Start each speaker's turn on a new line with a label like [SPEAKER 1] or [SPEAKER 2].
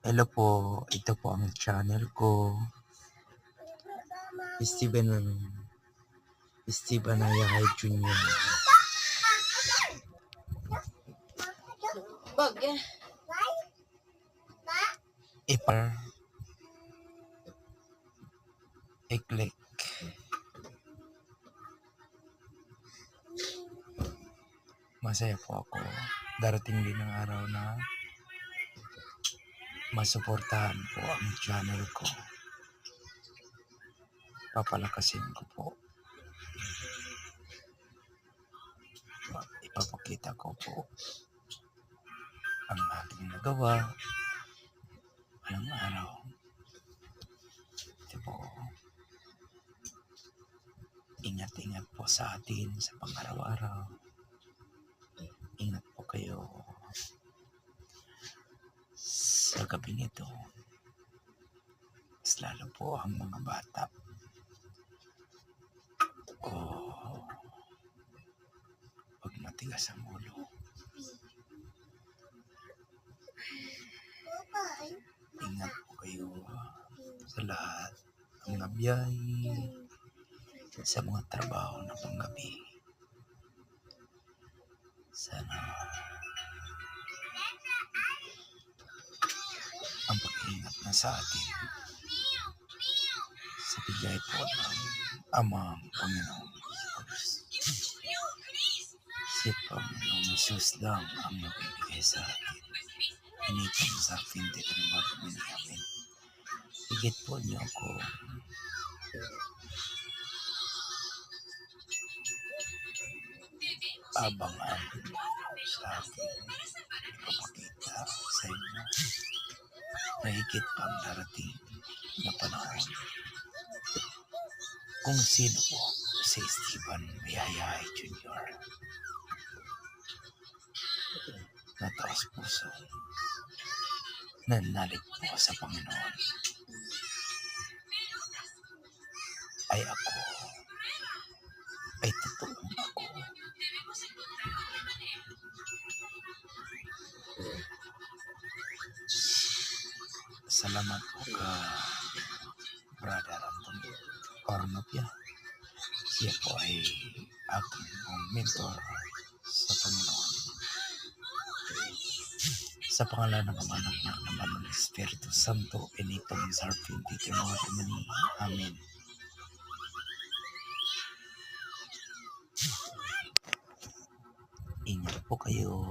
[SPEAKER 1] Hello po, ito po ang channel ko. Steve Anayahay Jr. Ipar Eklik. Masaya po ako. Darating din ang araw na masuportahan po ang channel ko. Papalakasin ko po. Ipapakita ko po ang aking nagawa ng araw. Ito po. Ingat-ingat po sa atin sa pang-araw-araw. Ingat po kayo sa gabi nito. Mas lalo po ang mga bata. Huwag matigas ang ulo. Ingat po kayo sa lahat ng mga biyahe, sa mga trabaho na panggabi. Sana ang pag-ingat na sa atin sa bigay po ng Amang Panginoon Diyos. Si Panginoon Jesus lang ang nagbibigay sa atin. Initang sa pinti ng mga amin. Higit po niyo ako abangan sa akin. Ipapakita sa inyo na higit pang darating na panahon. Kung sino po si Steve Anayahay Jr. na taos puso nanalig po sa Panginoon ay ako ay totoong ako. Salamat po ka Brother Antonio Cornopia. Siya po ay aking mentor sa Panginoon. Sa pangalan ng Ama ng Anak naman ng Espiritu Santo, initong Zarfin Tito mga Tumani. Amen. Ingat po kayo.